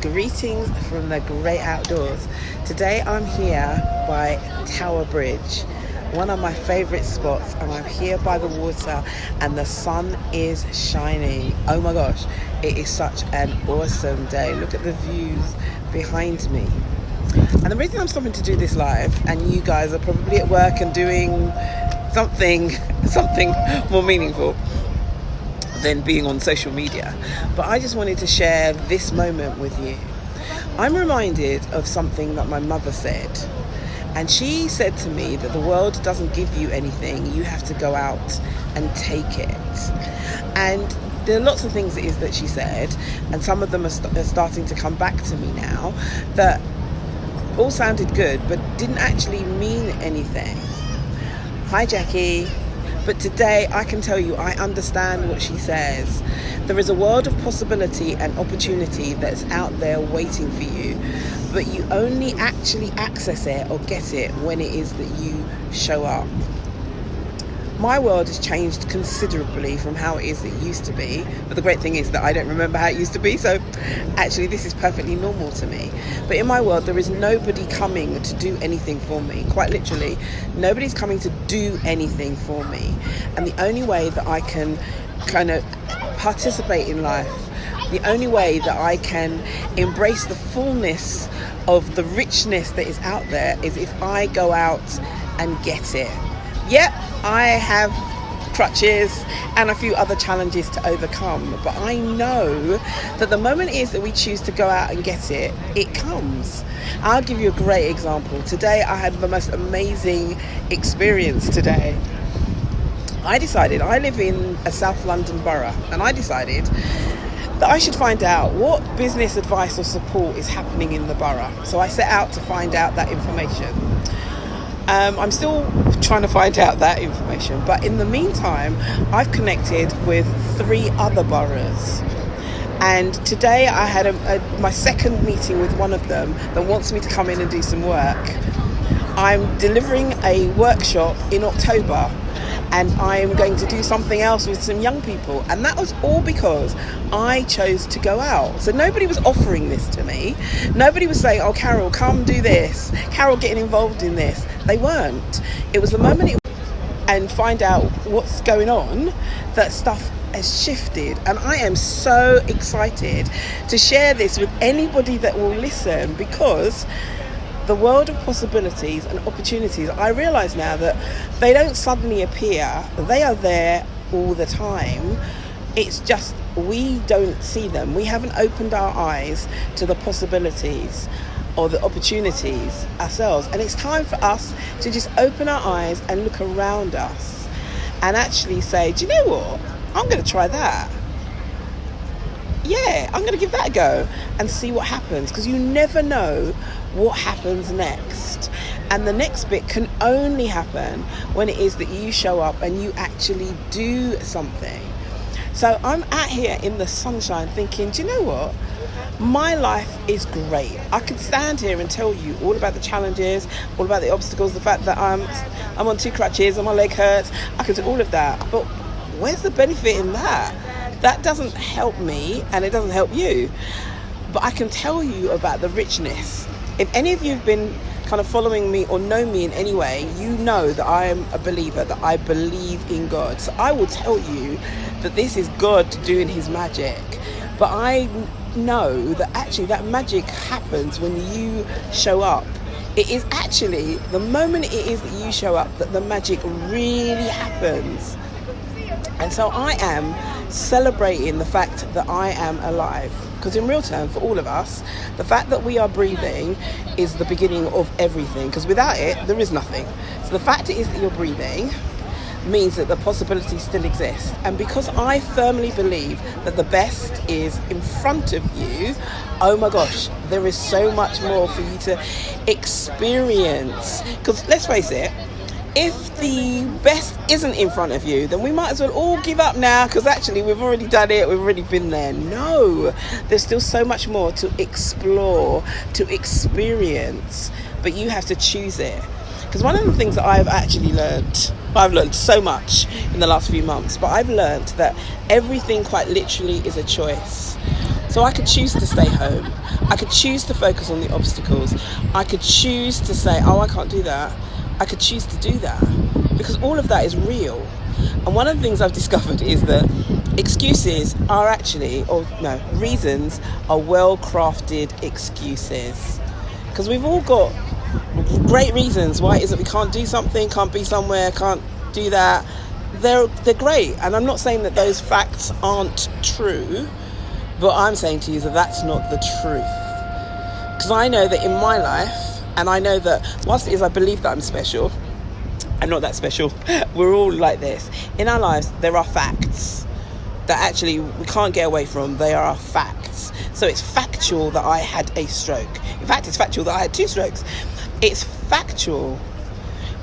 Greetings from the great outdoors. Today I'm here by Tower Bridge, one of my favourite spots, and I'm here by the water and the sun is shining. Oh my gosh, it is such an awesome day. Look at the views behind me. And the reason I'm stopping to do this live, and you guys are probably at work and doing something more meaningful than being on social media, but I just wanted to share this moment with you. I'm reminded of something that my mother said, and she said to me that the world doesn't give you anything, you have to go out and take it. And there are lots of things it is that she said, and some of them are starting to come back to me now, that all sounded good but didn't actually mean anything. Hi Jackie. But today I can tell you I understand what she says. There is a world of possibility and opportunity that's out there waiting for you, but you only actually access it or get it when it is that you show up. My world has changed considerably from how it is it used to be, but the great thing is that I don't remember how it used to be, so actually this is perfectly normal to me. But in my world there is nobody coming to do anything for me. Quite literally, nobody's coming to do anything for me. And the only way that I can kind of participate in life, the only way that I can embrace the fullness of the richness that is out there is if I go out and get it. Yep, I have crutches and a few other challenges to overcome, but I know that the moment it is that we choose to go out and get it, it comes. I'll give you a great example. Today I had the most amazing experience today. I live in a South London borough, and I decided that I should find out what business advice or support is happening in the borough. So I set out to find out that information. I'm still trying to find out that information, but in the meantime I've connected with 3 other boroughs, and today I had my second meeting with one of them that wants me to come in and do some work. I'm delivering a workshop in October, and I'm going to do something else with some young people, and that was all because I chose to go out. So nobody was offering this to me. Nobody was saying, oh Carol, come do this, Carol getting involved in this. They weren't. It was the moment and find out what's going on that stuff has shifted, and I am so excited to share this with anybody that will listen, because the world of possibilities and opportunities, I realise now that they don't suddenly appear. They are there all the time. It's just we don't see them. We haven't opened our eyes to the possibilities or the opportunities ourselves. And it's time for us to just open our eyes and look around us and actually say, do you know what? I'm going to try that. Yeah, I'm going to give that a go and see what happens, because you never know what happens next. And the next bit can only happen when it is that you show up and you actually do something. So I'm out here in the sunshine thinking, do you know what? My life is great. I could stand here and tell you all about the challenges, all about the obstacles, the fact that I'm on 2 crutches and my leg hurts. I could do all of that. But where's the benefit in that? That doesn't help me, and it doesn't help you. But I can tell you about the richness. If any of you have been kind of following me or know me in any way, you know that I am a believer, that I believe in God. So I will tell you that this is God doing his magic. But I know that actually that magic happens when you show up. It is actually the moment it is that you show up that the magic really happens. And so I am celebrating the fact that I am alive, because in real terms, for all of us, the fact that we are breathing is the beginning of everything, because without it there is nothing. So the fact it is that you're breathing means that the possibilities still exist. And because I firmly believe that the best is in front of you, oh my gosh, there is so much more for you to experience. Because let's face it, if the best isn't in front of you, then we might as well all give up now, because actually we've already done it, we've already been there. No, there's still so much more to explore, to experience, but you have to choose it. Because one of the things that I've actually learned, I've learned so much in the last few months, but I've learned that everything quite literally is a choice. So I could choose to stay home. I could choose to focus on the obstacles. I could choose to say, oh, I can't do that. I could choose to do that, because all of that is real. And one of the things I've discovered is that excuses are actually, reasons are well-crafted excuses. Because we've all got great reasons why it is that we can't do something, can't be somewhere, can't do that. They're great. And I'm not saying that those facts aren't true, but I'm saying to you that that's not the truth. Because I know that in my life, and I know that whilst it is I believe that I'm special, I'm not that special. We're all like this. In our lives, there are facts that actually we can't get away from. They are facts. So it's factual that I had a stroke. In fact, it's factual that I had 2 strokes. It's factual.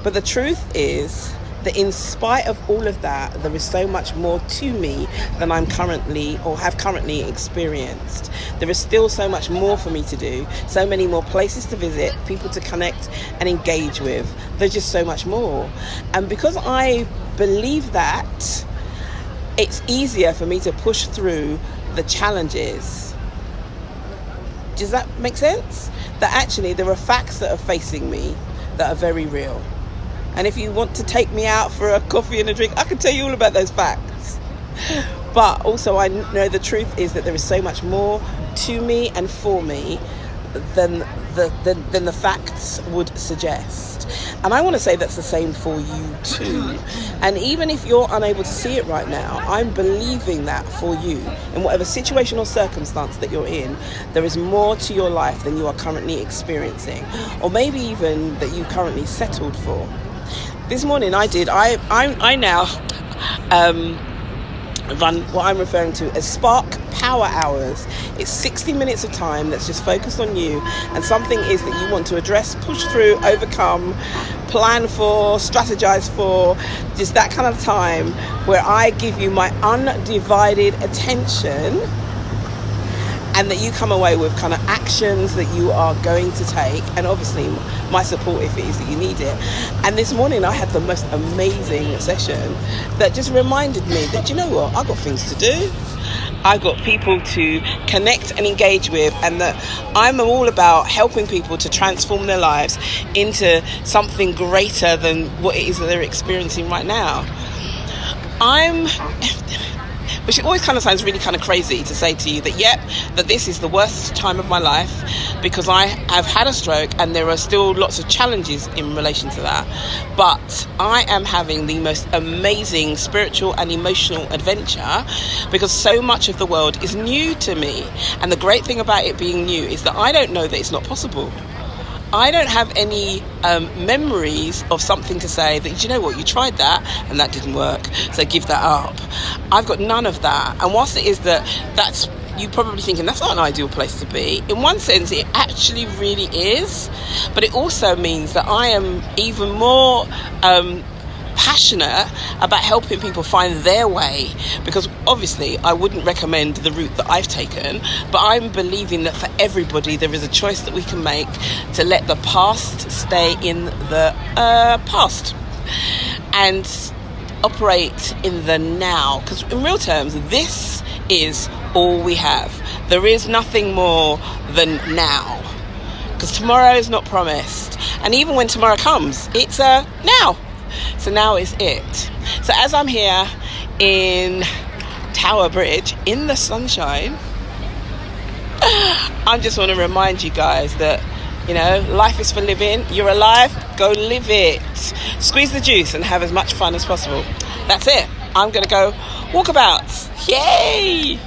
But the truth is that in spite of all of that, there is so much more to me than I'm currently or have currently experienced. There is still so much more for me to do, so many more places to visit, people to connect and engage with. There's just so much more. And because I believe that, it's easier for me to push through the challenges. Does that make sense? That actually there are facts that are facing me that are very real. And if you want to take me out for a coffee and a drink, I can tell you all about those facts. But also I know the truth is that there is so much more to me and for me than the facts would suggest. And I want to say that's the same for you too. And even if you're unable to see it right now, I'm believing that for you. In whatever situation or circumstance that you're in, there is more to your life than you are currently experiencing, or maybe even that you currently settled for. This morning I now run what I'm referring to as Spark Power Hours. It's 60 minutes of time that's just focused on you and something is that you want to address, push through, overcome, plan for, strategize for. Just that kind of time where I give you my undivided attention, and that you come away with kind of actions that you are going to take, and obviously my support if it is that you need it. And this morning I had the most amazing session that just reminded me that, you know what, I've got things to do. I've got people to connect and engage with, and that I'm all about helping people to transform their lives into something greater than what it is that they're experiencing right now. Which always kind of sounds really kind of crazy to say to you that this is the worst time of my life because I have had a stroke and there are still lots of challenges in relation to that. But I am having the most amazing spiritual and emotional adventure because so much of the world is new to me. And the great thing about it being new is that I don't know that it's not possible. I don't have any memories of something to say that, you know what, you tried that and that didn't work, so give that up. I've got none of that. And whilst it is that's you probably thinking that's not an ideal place to be, in one sense it actually really is, but it also means that I am even more passionate about helping people find their way, because obviously I wouldn't recommend the route that I've taken, but I'm believing that for everybody there is a choice that we can make to let the past stay in the past and operate in the now, because in real terms this is all we have. There is nothing more than now, because tomorrow is not promised, and even when tomorrow comes, it's now. So now is it. So as I'm here in Tower Bridge in the sunshine, I just want to remind you guys that, you know, life is for living. You're alive, go live it. Squeeze the juice and have as much fun as possible. That's it. I'm going to go walkabouts. Yay!